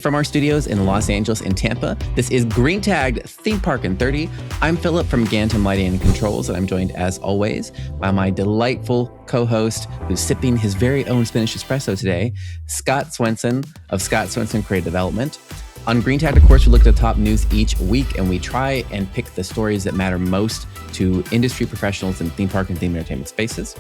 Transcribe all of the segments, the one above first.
From our studios in Los Angeles and Tampa, this is Green Tagged Theme Park in 30. I'm Philip from Gantom Lighting and Controls, and I'm joined, as always, by my delightful co-host who's sipping his very own Spanish espresso today, Scott Swenson of Scott Swenson Creative Development. On Green Tagged, of course, we look at the top news each week, and we try and pick the stories that matter most to industry professionals in theme park and theme entertainment spaces.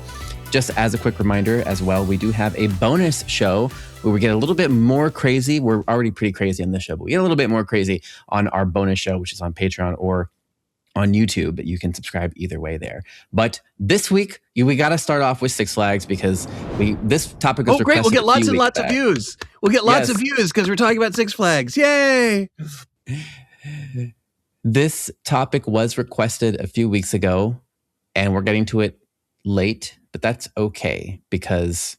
Just as a quick reminder as well, we do have a bonus show where we get a little bit more crazy. We're already pretty crazy on this show, but we get a little bit more crazy on our bonus show, which is on Patreon or on YouTube. You can subscribe either way there. But this week, we got to start off with Six Flags because this topic was requested. Great. We'll get lots and lots of views. We'll get lots of views because we're talking about Six Flags. Yay! This topic was requested a few weeks ago, and we're getting to it late, but that's okay because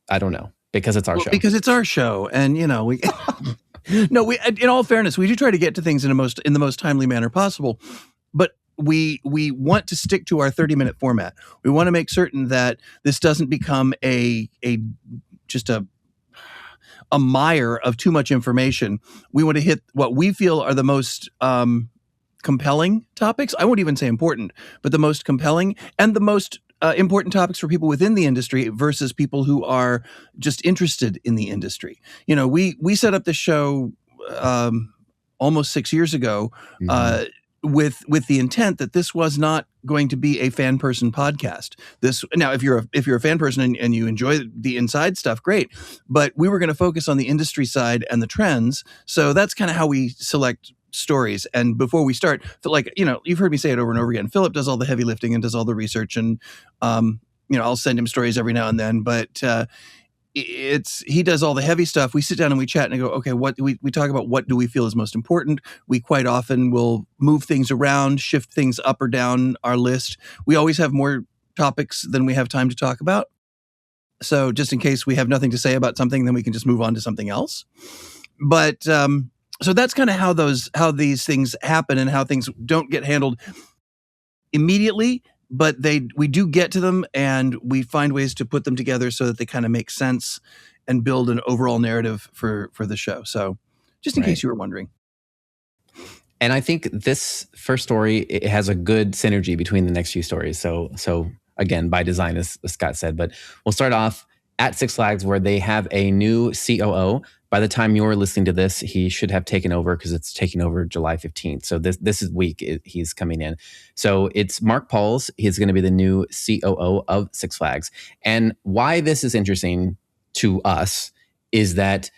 I don't know, because it's our show. Because it's our show, and you know we. No, we. In all fairness, we do try to get to things in the most timely manner possible, but we want to stick to our 30-minute format. We want to make certain that this doesn't become just a mire of too much information. We want to hit what we feel are the most compelling topics. I won't even say important, but the most compelling and the most important topics for people within the industry versus people who are just interested in the industry. You know, we set up this show almost 6 years ago with the intent that this was not going to be a fan person podcast. Now, if you're a fan person and you enjoy the inside stuff, great. But we were going to focus on the industry side and the trends. So that's kind of how we select stories. And before we start, like, you know, you've heard me say it over and over again. Philip does all the heavy lifting and does all the research, and you know, I'll send him stories every now and then. But he does all the heavy stuff. We sit down and we chat and go, okay, what we talk about, what do we feel is most important? We quite often will move things around, shift things up or down our list. We always have more topics than we have time to talk about. So just in case we have nothing to say about something, then we can just move on to something else. But so that's kind of how these things happen and how things don't get handled immediately, but we do get to them and we find ways to put them together so that they kind of make sense and build an overall narrative for the show. So just in case you were wondering. And I think this first story, it has a good synergy between the next few stories. So again, by design, as Scott said, but we'll start off at Six Flags where they have a new COO. By the time you're listening to this, he should have taken over because it's taking over July 15th. So this is week he's coming in. So it's Mark Pauls. He's going to be the new COO of Six Flags. And why this is interesting to us is that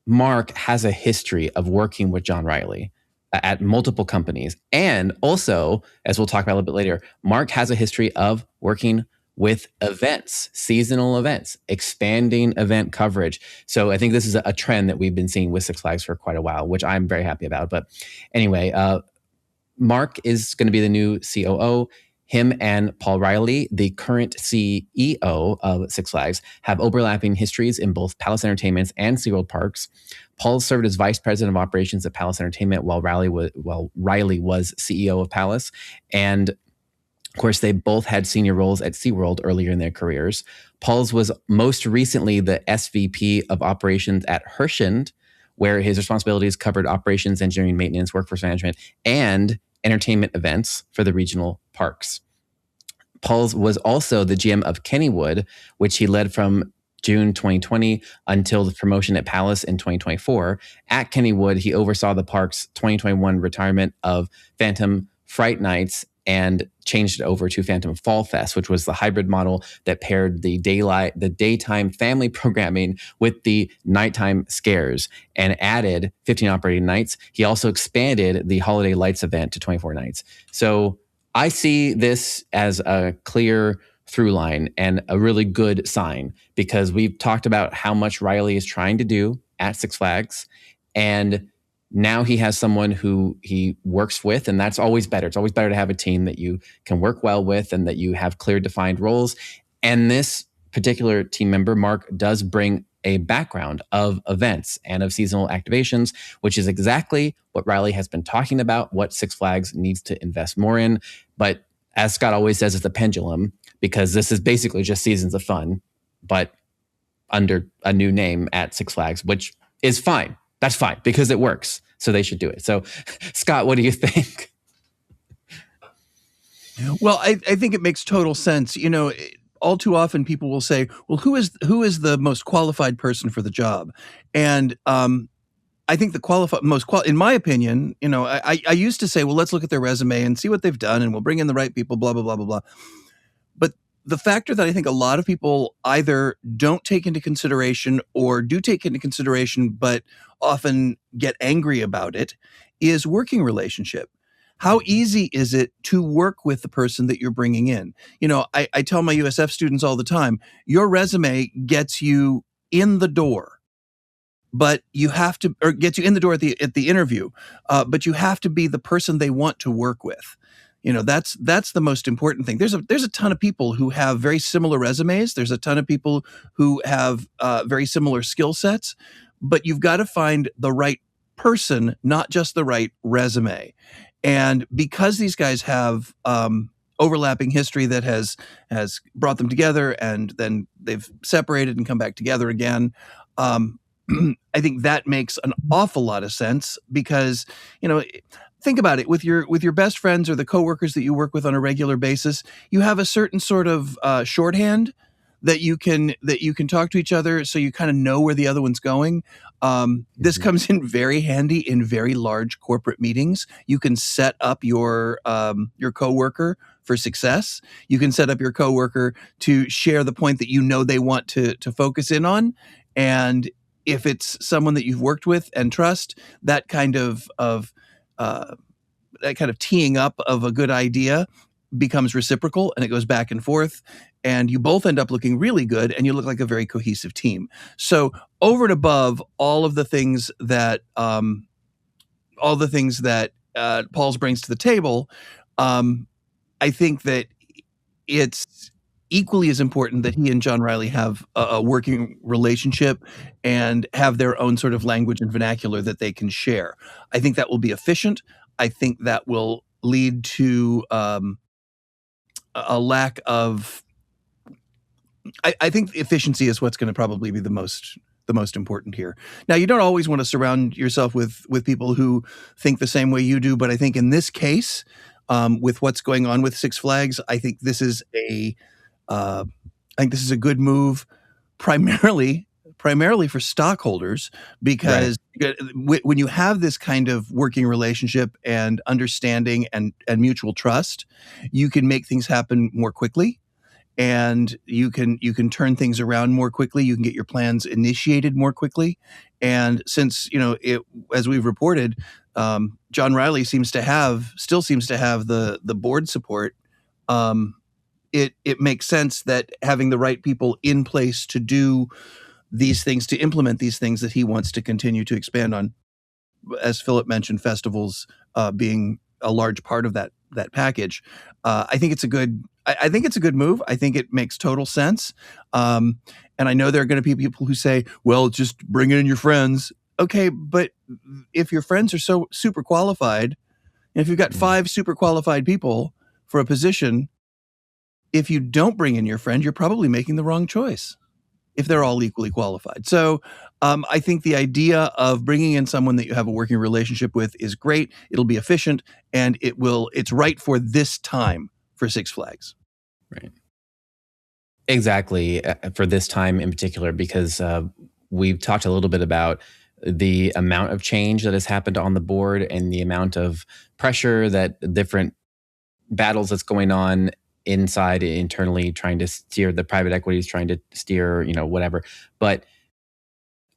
Mark has a history of working with John Reilly at multiple companies. And also, as we'll talk about a little bit later, Mark has a history of working with events, seasonal events, expanding event coverage. So I think this is a trend that we've been seeing with Six Flags for quite a while, which I'm very happy about. But anyway, Mark is going to be the new COO. Him and Paul Reilly, the current CEO of Six Flags, have overlapping histories in both Palace Entertainment and SeaWorld parks. Paul served as vice president of operations at Palace Entertainment while Reilly was CEO of Palace. And of course, they both had senior roles at SeaWorld earlier in their careers. Paul's was most recently the SVP of operations at Hershend, where his responsibilities covered operations, engineering, maintenance, workforce management, and entertainment events for the regional parks. Paul's was also the GM of Kennywood, which he led from June 2020 until the promotion at Palace in 2024. At Kennywood, he oversaw the park's 2021 retirement of Phantom Fright Nights and changed it over to Phantom Fall Fest, which was the hybrid model that paired the daytime family programming with the nighttime scares and added 15 operating nights. He also expanded the Holiday Lights event to 24 nights. So I see this as a clear through line and a really good sign because we've talked about how much Reilly is trying to do at Six Flags, and now he has someone who he works with, and that's always better. It's always better to have a team that you can work well with and that you have clear defined roles. And this particular team member, Mark, does bring a background of events and of seasonal activations, which is exactly what Reilly has been talking about, what Six Flags needs to invest more in. But as Scott always says, it's a pendulum because this is basically just seasons of fun. But under a new name at Six Flags, which is fine. That's fine because it works. So they should do it. So, Scott, what do you think? Well, I think it makes total sense. All too often people will say, "Well, who is the most qualified person for the job?" And I think in my opinion, I used to say, "Well, let's look at their resume and see what they've done, and we'll bring in the right people." Blah blah blah blah blah. But the factor that I think a lot of people either don't take into consideration or do take into consideration, but often get angry about it, is working relationship. How easy is it to work with the person that you're bringing in? I tell my USF students all the time, your resume gets you in the door, but you have to, or gets you in the door at the interview, but you have to be the person they want to work with. That's the most important thing. There's a ton of people who have very similar resumes. There's a ton of people who have very similar skill sets, but you've got to find the right person, not just the right resume. And because these guys have overlapping history that has brought them together, and then they've separated and come back together again, I think that makes an awful lot of sense because, think about it, with your best friends or the coworkers that you work with on a regular basis, you have a certain sort of shorthand that you can talk to each other, so you kind of know where the other one's going. This comes in very handy in very large corporate meetings. You can set up your coworker for success. You can set up your coworker to share the point that they want to focus in on, and if it's someone that you've worked with and trust, that kind of teeing up of a good idea becomes reciprocal, and it goes back and forth, and you both end up looking really good, and you look like a very cohesive team. So over and above all of the things that Paul's brings to the table, I think that it's equally as important that he and John Reilly have a working relationship and have their own sort of language and vernacular that they can share. I think that will be efficient. I think that will lead to a lack of. I think efficiency is what's going to probably be the most important here. Now, you don't always want to surround yourself with people who think the same way you do, but I think in this case, with what's going on with Six Flags, I think this is a good move, primarily for stockholders, because when you have this kind of working relationship and understanding and mutual trust, you can make things happen more quickly, and you can turn things around more quickly. You can get your plans initiated more quickly, and since as we've reported, John Reilly still seems to have the board support. It makes sense that having the right people in place to do these things, to implement these things that he wants to continue to expand on, as Philip mentioned, festivals being a large part of that package. I think it's a good move. I think it makes total sense. And I know there are going to be people who say, "Well, just bring in your friends." Okay, but if your friends are so super qualified, and if you've got 5 super qualified people for a position, if you don't bring in your friend, you're probably making the wrong choice if they're all equally qualified. So I think the idea of bringing in someone that you have a working relationship with is great. It'll be efficient, and it's right for this time for Six Flags. Right. Exactly. For this time in particular, because we've talked a little bit about the amount of change that has happened on the board and the amount of pressure that different battles that's going on internally, trying to steer the private equities, trying to steer, whatever. But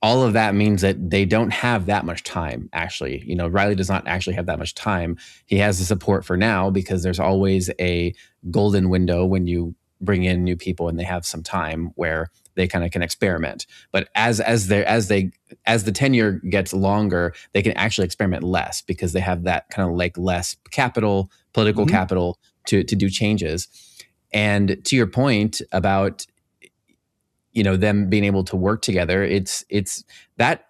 all of that means that they don't have that much time, actually. Reilly does not actually have that much time. He has the support for now because there's always a golden window when you bring in new people and they have some time where they kind of can experiment. But as the tenure gets longer, they can actually experiment less because they have that kind of like less capital, political capital to do changes. And to your point about them being able to work together, it's that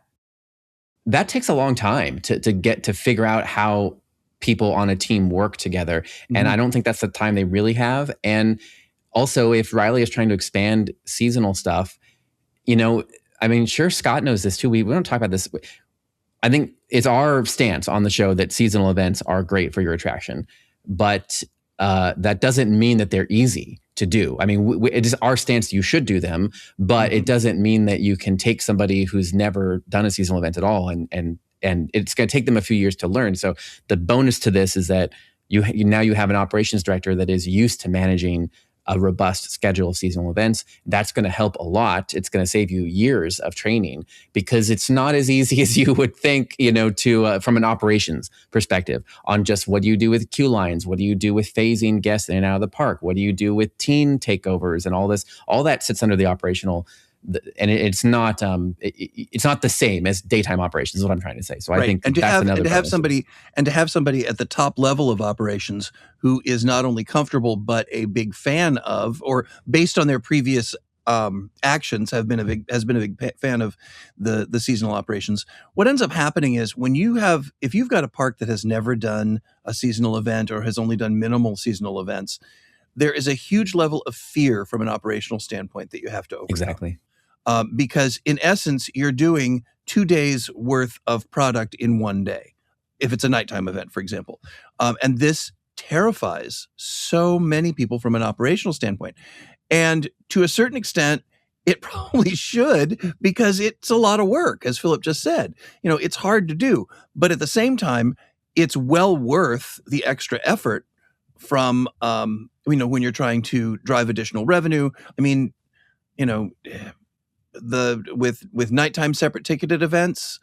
takes a long time to get to figure out how people on a team work together. And I don't think that's the time they really have. And also, if Reilly is trying to expand seasonal stuff, I mean, sure, Scott knows this too. We don't talk about this. I think it's our stance on the show that seasonal events are great for your attraction, but that doesn't mean that they're easy to do. I mean, it is our stance you should do them, but it doesn't mean that you can take somebody who's never done a seasonal event at all and it's going to take them a few years to learn. So the bonus to this is that you have an operations director that is used to managing a robust schedule of seasonal events. That's going to help a lot. It's going to save you years of training because it's not as easy as you would think, to from an operations perspective on just what do you do with queue lines? What do you do with phasing guests in and out of the park? What do you do with teen takeovers and all this? All that sits under the operational, and it's not the same as daytime operations is what I'm trying to say. So I think to have somebody at the top level of operations who is not only comfortable but a big fan of, or based on their previous actions has been a big fan of the seasonal operations. What ends up happening is if you've got a park that has never done a seasonal event or has only done minimal seasonal events, there is a huge level of fear from an operational standpoint that you have to overcome. Exactly. Because in essence, you're doing 2 days worth of product in one day, if it's a nighttime event, for example. And this terrifies so many people from an operational standpoint. And to a certain extent, it probably should, because it's a lot of work, as Philip just said. It's hard to do. But at the same time, it's well worth the extra effort from, when you're trying to drive additional revenue. I mean, with nighttime separate ticketed events,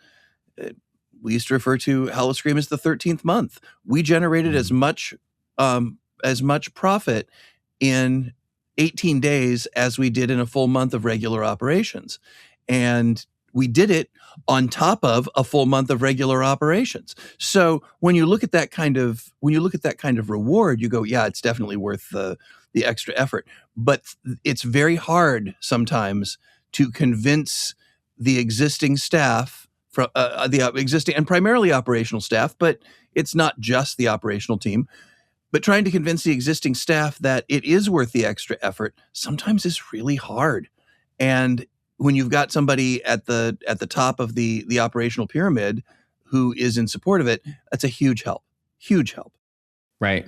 we used to refer to Howl-O-Scream as the 13th month. We generated as much profit in 18 days as we did in a full month of regular operations, and we did it on top of a full month of regular operations. So when you look at that kind of reward, you go, yeah, it's definitely worth the extra effort. But it's very hard sometimes to convince the existing staff, from the existing and primarily operational staff, but it's not just the operational team, but trying to convince the existing staff that it is worth the extra effort sometimes is really hard. And when you've got somebody at the top of the operational pyramid who is in support of it, that's a huge help. Huge help. Right.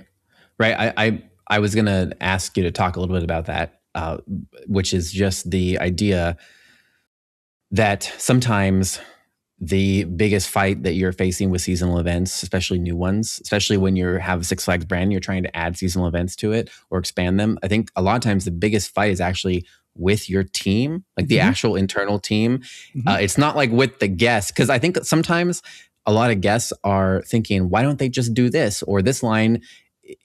I was going to ask you to talk a little bit about that. Which is just the idea that sometimes the biggest fight that you're facing with seasonal events, especially new ones, especially when you have a Six Flags brand, you're trying to add seasonal events to it or expand them. I think a lot of times the biggest fight is actually with your team, like the actual internal team. It's not like with the guests, because I think that sometimes a lot of guests are thinking, why don't they just do this or this line?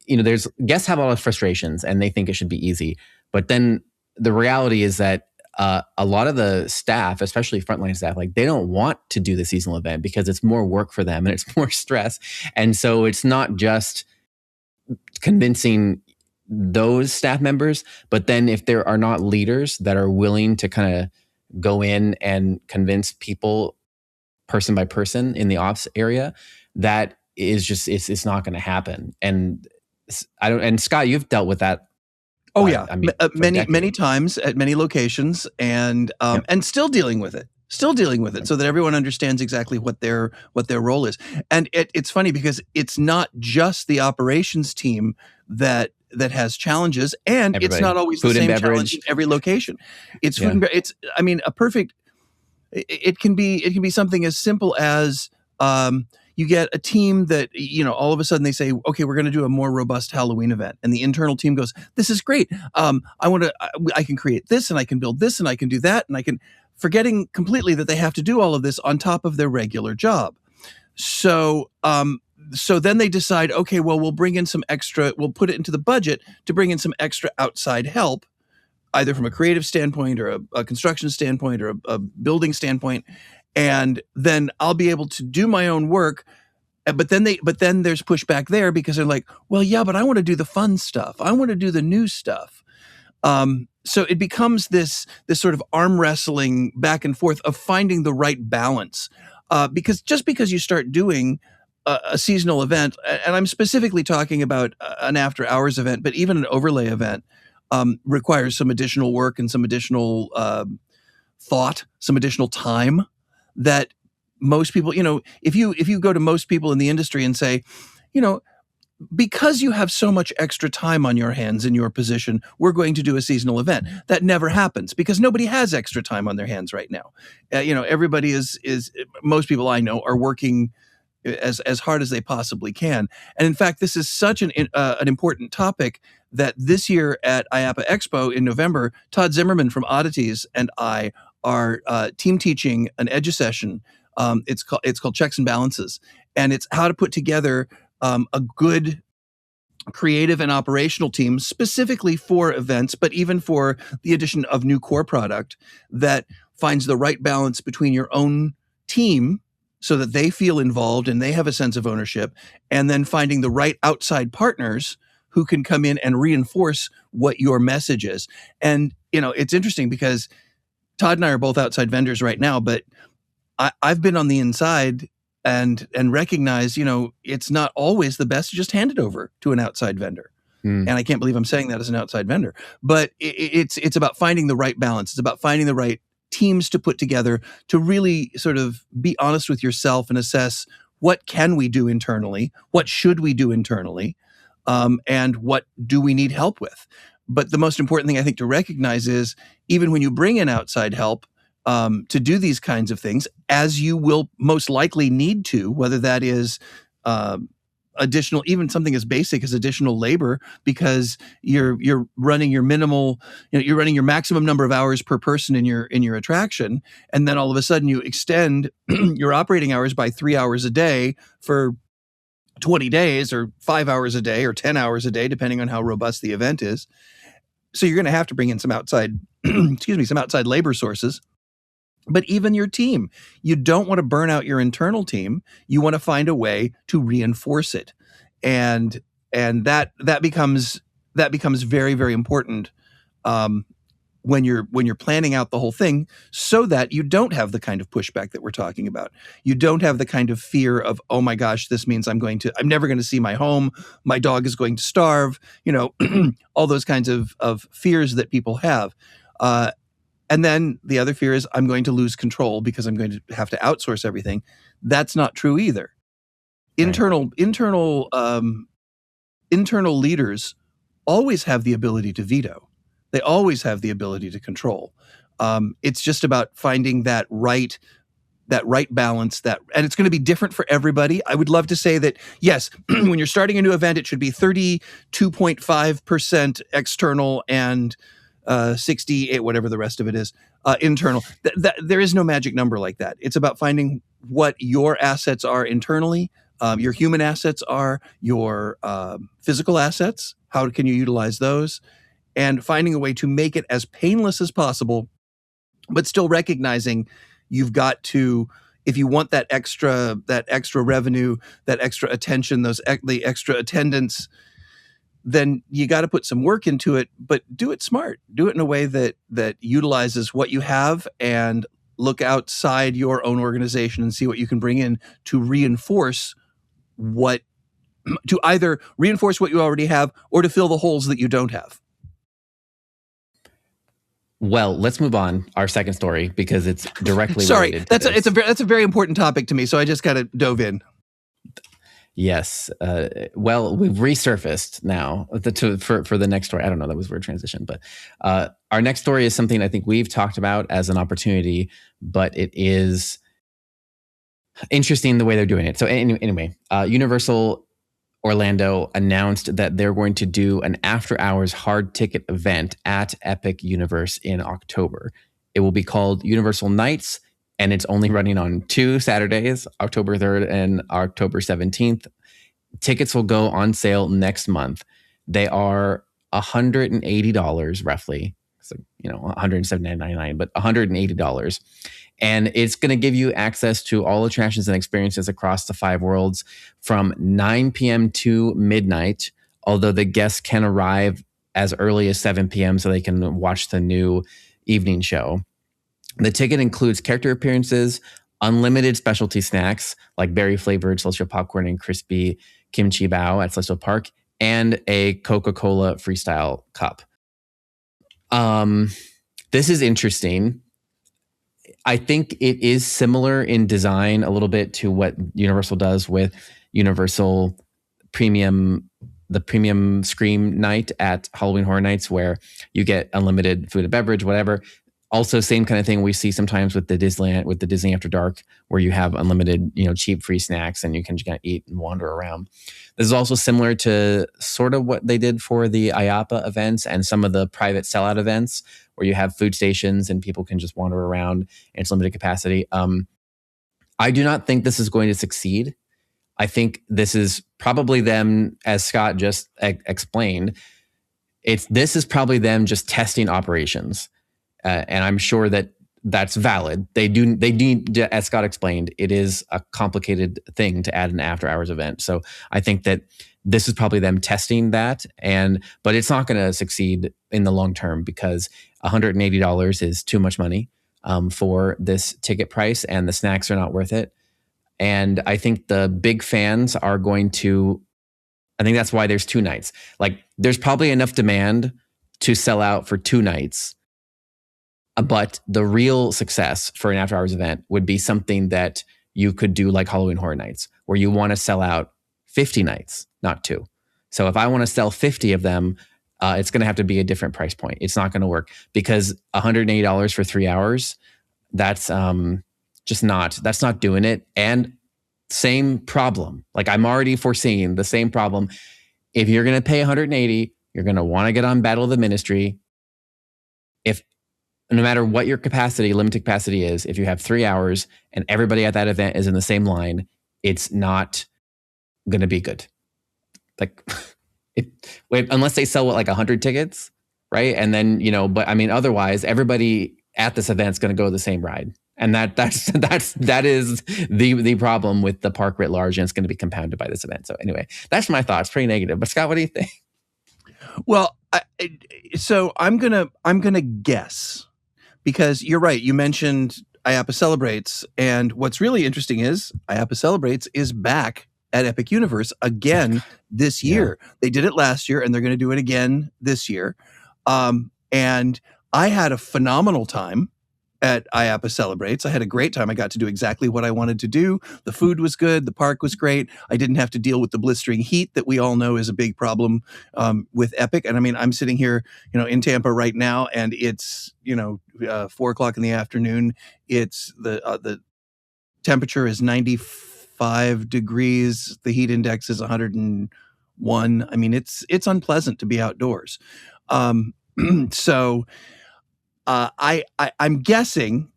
There's guests have a lot of frustrations and they think it should be easy. But then the reality is that a lot of the staff, especially frontline staff, like they don't want to do the seasonal event because it's more work for them and it's more stress. And so it's not just convincing those staff members, but then if there are not leaders that are willing to kind of go in and convince people person by person in the ops area, that is just, it's not going to happen. And Scott, you've dealt with that. Oh yeah, many times at many locations, and still dealing with it, so that everyone understands exactly what their role is. And it's funny because it's not just the operations team that has challenges, and it's not always the same challenge in every location. It's food and beverage. It's, I mean, a perfect. It can be something as simple as you get a team that, all of a sudden they say, okay, we're going to do a more robust Halloween event. And the internal team goes, this is great. I can create this and I can build this and I can do that. And forgetting completely that they have to do all of this on top of their regular job. So then they decide, okay, well, we'll put it into the budget to bring in some extra outside help, either from a creative standpoint or a construction standpoint or a building standpoint. And then I'll be able to do my own work. But then there's pushback there because they're like, well, yeah, but I want to do the fun stuff. I want to do the new stuff. So it becomes this sort of arm wrestling back and forth of finding the right balance. Because just because you start doing a seasonal event, and I'm specifically talking about an after hours event, but even an overlay event requires some additional work and some additional thought, some additional time that most people, if you go to most people in the industry and say, you know, because you have so much extra time on your hands in your position, we're going to do a seasonal event. That never happens because nobody has extra time on their hands right now. Everybody is most people I know are working as hard as they possibly can. And in fact, this is such an important topic that this year at IAPA Expo in November, Todd Zimmerman from Oddities and I are team teaching an edu-session. It's called Checks and Balances, and it's how to put together a good creative and operational team specifically for events, but even for the addition of new core product that finds the right balance between your own team so that they feel involved and they have a sense of ownership, and then finding the right outside partners who can come in and reinforce what your message is. And, it's interesting because Todd and I are both outside vendors right now, but I've been on the inside and recognize, it's not always the best to just hand it over to an outside vendor. And I can't believe I'm saying that as an outside vendor, but it's about finding the right balance. It's about finding the right teams to put together to really sort of be honest with yourself and assess what can we do internally, what should we do internally, and what do we need help with. But the most important thing I think to recognize is even when you bring in outside help, to do these kinds of things, as you will most likely need to, whether that is additional, even something as basic as additional labor, because you're running your minimal, you're running your maximum number of hours per person in your attraction, and then all of a sudden you extend your operating hours by 3 hours a day for 20 days, or 5 hours a day, or 10 hours a day, depending on how robust the event is. So you're going to have to bring in some outside, some outside labor sources. But even your team, you don't want to burn out your internal team. You want to find a way to reinforce it, and that becomes very, very important when you're planning out the whole thing, so that you don't have the kind of pushback that we're talking about. You don't have the kind of fear of, oh my gosh, this means I'm never going to see my home. My dog is going to starve. All those kinds of fears that people have. And then the other fear is I'm going to lose control because I'm going to have to outsource everything. That's not true either. Right. Internal leaders always have the ability to veto. They always have the ability to control. It's just about finding that right balance, and it's going to be different for everybody. I would love to say that, yes, when you're starting a new event, it should be 32.5% external and 68, whatever the rest of it is, internal. There is no magic number like that. It's about finding what your assets are internally, your human assets are, your physical assets. How can you utilize those? And finding a way to make it as painless as possible, but still recognizing you've got to, if you want that extra revenue, that extra attention, the extra attendance, then you got to put some work into it, but do it smart. Do it in a way that utilizes what you have, and look outside your own organization and see what you can bring in to either reinforce what you already have or to fill the holes that you don't have. Well, let's move on. Our second story, because it's directly related. That's a very important topic to me, so I just kind of dove in. Yes. Well, we've resurfaced now for the next story. I don't know, that was a weird transition, but our next story is something I think we've talked about as an opportunity, but it is interesting the way they're doing it. So anyway, Universal Orlando announced that they're going to do an after-hours hard ticket event at Epic Universe in October. It will be called Universal Nights, and it's only running on 2 Saturdays, October 3rd and October 17th. Tickets will go on sale next month. They are $180 roughly. So, $179.99, but $180. And it's going to give you access to all attractions and experiences across the 5 worlds from 9 p.m. to midnight, although the guests can arrive as early as 7 p.m. so they can watch the new evening show. The ticket includes character appearances, unlimited specialty snacks like berry-flavored Celestial popcorn and crispy kimchi bao at Celestial Park, and a Coca-Cola freestyle cup. This is interesting. I think it is similar in design a little bit to what Universal does with Universal Premium, the premium Scream night at Halloween Horror Nights, where you get unlimited food and beverage, whatever. Also, same kind of thing we see sometimes with the Disney After Dark, where you have unlimited, cheap free snacks and you can just eat and wander around. This is also similar to sort of what they did for the IAPA events and some of the private sellout events, where you have food stations and people can just wander around and it's limited capacity. I do not think this is going to succeed. I think this is probably them, as Scott just explained. This is probably them just testing operations, and I'm sure that that's valid. They need, as Scott explained, it is a complicated thing to add an after hours event. So I think that this is probably them testing that, but it's not going to succeed in the long term because $180 is too much money for this ticket price, and the snacks are not worth it. And I think the big fans are going to, I think that's why there's 2 nights. Like, there's probably enough demand to sell out for 2 nights. But the real success for an after hours event would be something that you could do like Halloween Horror Nights, where you want to sell out 50 nights, not 2. So if I want to sell 50 of them, it's going to have to be a different price point. It's not going to work because $180 for 3 hours, that's that's not doing it. And same problem. Like, I'm already foreseeing the same problem. If you're going to pay $180, you're going to want to get on Battle of the Ministry. If no matter what your limited capacity is, if you have 3 hours and everybody at that event is in the same line, it's not going to be good. Like, unless they sell like 100 tickets, right? And then, but I mean, otherwise, everybody at this event is going to go the same ride. And that is the problem with the park writ large, and it's going to be compounded by this event. So anyway, that's my thoughts. Pretty negative. But Scott, what do you think? Well, so I'm gonna guess, because you're right. You mentioned IAPA Celebrates, and what's really interesting is IAPA Celebrates is back at Epic Universe again this year. Yeah. They did it last year, and they're going to do it again this year. And I had a phenomenal time at IAPA Celebrates. I had a great time. I got to do exactly what I wanted to do. The food was good. The park was great. I didn't have to deal with the blistering heat that we all know is a big problem with Epic. And I mean, I'm sitting here, in Tampa right now, and it's, 4:00 in the afternoon. It's the temperature is 95 degrees. The heat index is 101. I mean, it's unpleasant to be outdoors. So I'm guessing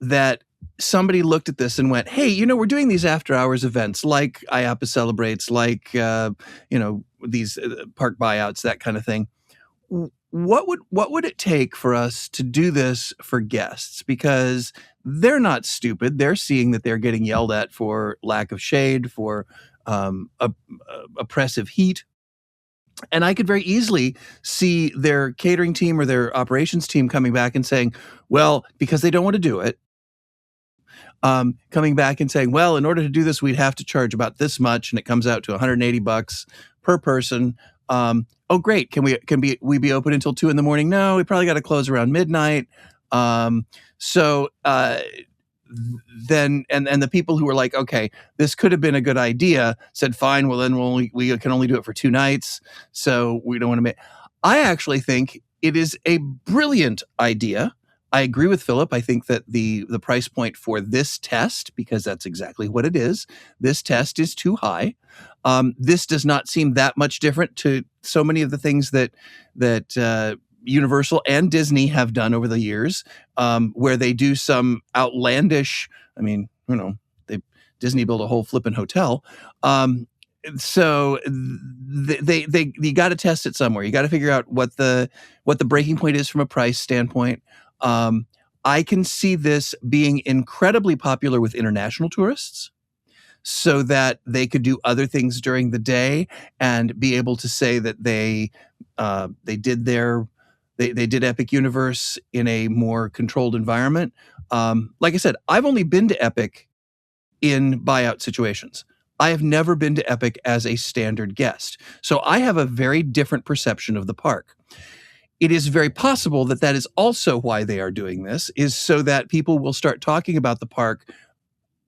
that somebody looked at this and went, hey, we're doing these after hours events like IAPA Celebrates, like, these park buyouts, that kind of thing. What would it take for us to do this for guests? Because they're not stupid. They're seeing that they're getting yelled at for lack of shade, for oppressive heat. And I could very easily see their catering team or their operations team coming back and saying, well, because they don't want to do it, coming back and saying, well, in order to do this, we'd have to charge about this much, and it comes out to $180 per person. Oh, great. Can we be open until 2 a.m? No, we probably got to close around midnight. Then the people who were like, okay, this could have been a good idea, said, fine, well, then we can only do it for 2 nights, so we don't want to make. I actually think it is a brilliant idea. I agree with Philip. I think that the price point for this test, because that's exactly what it is, this test is too high. This does not seem that much different to so many of the things that Universal and Disney have done over the years, where they do some outlandish. I mean, Disney built a whole flipping hotel. So you got to test it somewhere. You got to figure out what the breaking point is from a price standpoint. I can see this being incredibly popular with international tourists, so that they could do other things during the day and be able to say that they did Epic Universe in a more controlled environment. Like I said, I've only been to Epic in buyout situations. I have never been to Epic as a standard guest. So I have a very different perception of the park. it is very possible that that is also why they are doing this, is so that people will start talking about the park,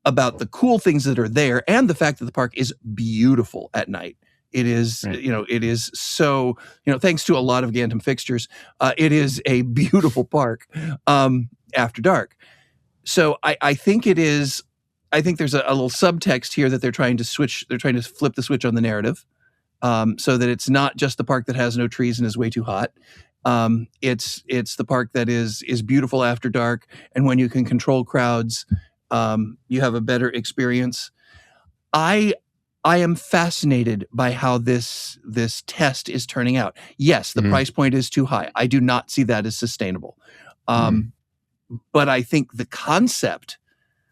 about the cool things that are there, and the fact that the park is beautiful at night. It is, Right. it is so, thanks to a lot of Gantom fixtures, it is a beautiful park after dark. So I think it is, I think there's a little subtext here that they're trying to flip the switch on the narrative, so that it's not just the park that has no trees and is way too hot. It's the park that is beautiful after dark, and when you can control crowds, you have a better experience. I am fascinated by how this test is turning out. Yes, the price point is too high. I do not see that as sustainable. But I think the concept,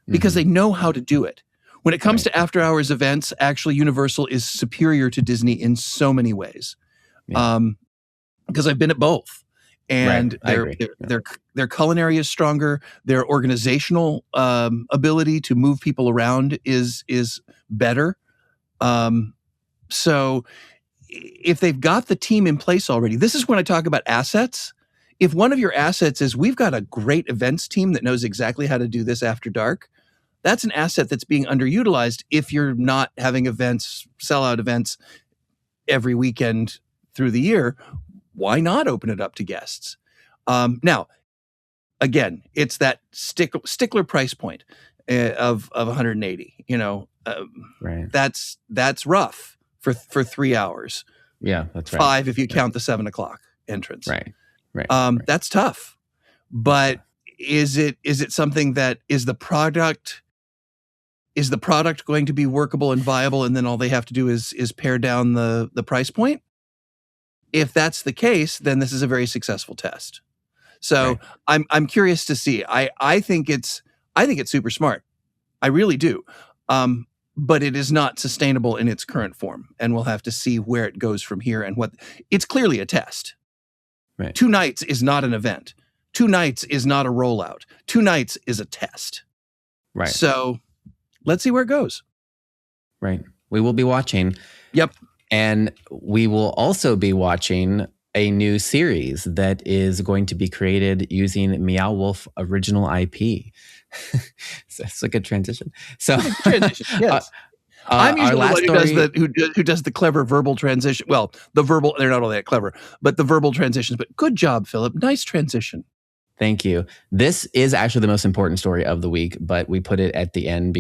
because they know how to do it. When it comes to after hours events, actually Universal is superior to Disney in so many ways. Because I've been at both. And their culinary is stronger. Their organizational ability to move people around is better. So if they've got the team in place already, this is when I talk about assets. If one of your assets is, we've got a great events team that knows exactly how to do this after dark, that's an asset that's being underutilized if you're not having events, sellout events every weekend through the year. Why not open it up to guests? Now, again, it's that stickler price point of 180. That's rough for 3 hours. Yeah, that's right. 5 if you count the 7 o'clock entrance. Right. That's tough. But is it something that is the product going to be workable and viable, and then all they have to do is pare down the price point? If that's the case, then this is a very successful test. So I'm curious to see. I think it's super smart. I really do. But it is not sustainable in its current form, and we'll have to see where it goes from here. And it's clearly a test. Right. 2 nights is not an event. 2 nights is not a rollout. 2 nights is a test. Right. So let's see where it goes. Right. We will be watching. Yep. And we will also be watching a new series that is going to be created using Meow Wolf original IP. So it's a good transition. Yes. I'm usually the one who does the clever verbal transition. Well, they're not all that clever, but the verbal transitions. But good job, Philip. Nice transition. Thank you. This is actually the most important story of the week, but we put it at the end.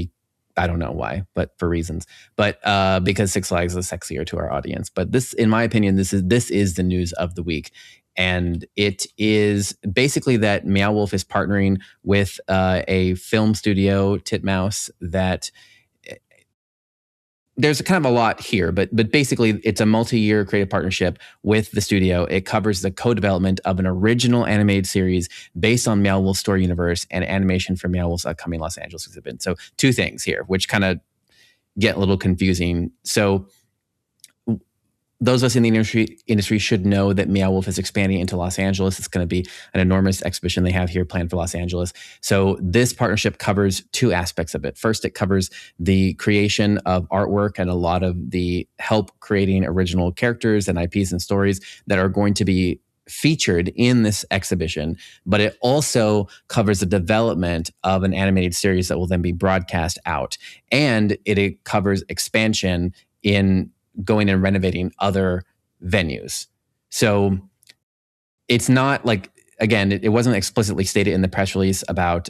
I don't know why, but for reasons. But because Six Flags is sexier to our audience. But this, in my opinion, this is the news of the week. And it is basically that Meow Wolf is partnering with a film studio, Titmouse, that there's kind of a lot here, but basically it's a multi-year creative partnership with the studio. It covers the co-development of an original animated series based on Meow Wolf's story universe and animation for Meow Wolf's upcoming Los Angeles exhibit. So 2 things here, which kind of get a little confusing. So those of us in the industry should know that Meow Wolf is expanding into Los Angeles. It's going to be an enormous exhibition they have here planned for Los Angeles. So this partnership covers 2 aspects of it. First, it covers the creation of artwork and a lot of the help creating original characters and IPs and stories that are going to be featured in this exhibition. But it also covers the development of an animated series that will then be broadcast out. And it covers expansion in going and renovating other venues. So it's not like, again, it wasn't explicitly stated in the press release about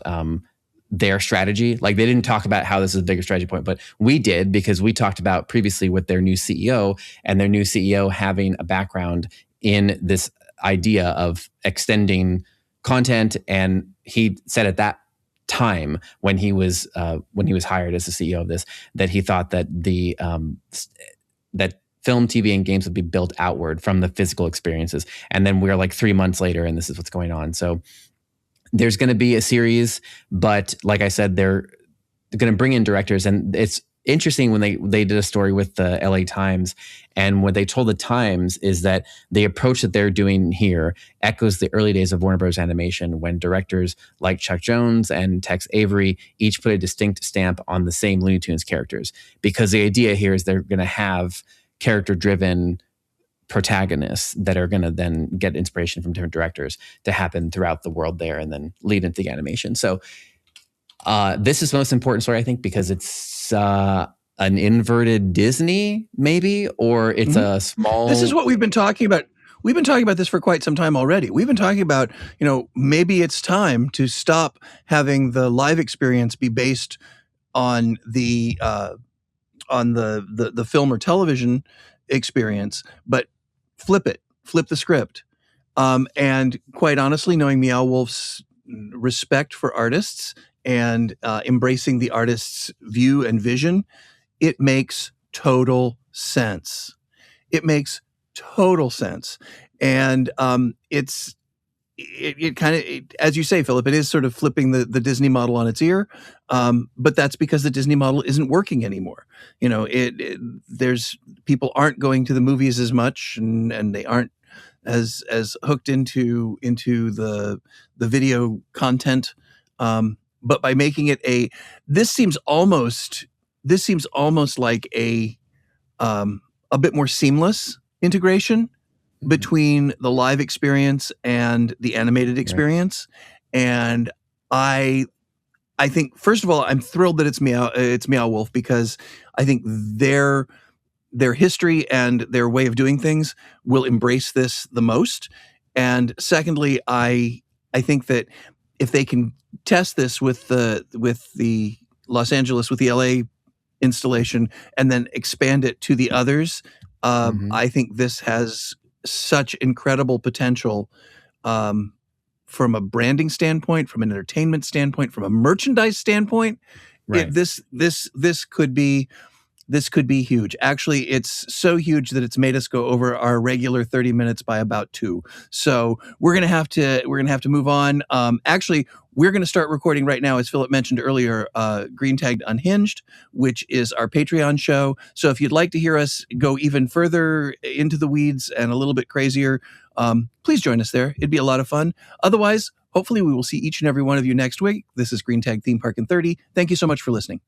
their strategy. Like they didn't talk about how this is a bigger strategy point, but we did because we talked about previously with their new CEO and their new CEO having a background in this idea of extending content. And he said at that time when he was hired as the CEO of this, that he thought that that film, TV, and games would be built outward from the physical experiences. And then we're like 3 months later, and this is what's going on. So there's going to be a series, but like I said, they're going to bring in directors. And it's interesting when they did a story with the LA Times, and what they told the Times is that the approach that they're doing here echoes the early days of Warner Bros. Animation, when directors like Chuck Jones and Tex Avery each put a distinct stamp on the same Looney Tunes characters. Because the idea here is they're going to have character-driven protagonists that are going to then get inspiration from different directors to happen throughout the world there and then lead into the animation. So this is the most important story, I think, because it's an inverted Disney, maybe, or it's a small... This is what we've been talking about. We've been talking about this for quite some time already. We've been talking about, maybe it's time to stop having the live experience be based on the film or television experience, but flip the script. And quite honestly, knowing Meow Wolf's respect for artists and embracing the artist's view and vision, it makes total sense. It makes total sense. And it kind of, as you say, Philip, it is sort of flipping the Disney model on its ear. But that's because the Disney model isn't working anymore. There's people aren't going to the movies as much, and they aren't as hooked into the video content. But by making it this seems almost like a bit more seamless integration between the live experience and the animated experience. Right. And I think, first of all, I'm thrilled that it's Meow Wolf, because I think their history and their way of doing things will embrace this the most. And secondly, I think that if they can test this with the Los Angeles, with the LA installation, and then expand it to the others, I think this has such incredible potential from a branding standpoint, from an entertainment standpoint, from a merchandise standpoint. Right. This could be huge. Actually, it's so huge that it's made us go over our regular 30 minutes by about 2. So we're gonna have to move on. Actually, we're going to start recording right now, as Philip mentioned earlier, Green Tagged Unhinged, which is our Patreon show. So if you'd like to hear us go even further into the weeds and a little bit crazier, please join us there. It'd be a lot of fun. Otherwise, hopefully we will see each and every one of you next week. This is Green Tag Theme Park in 30. Thank you so much for listening.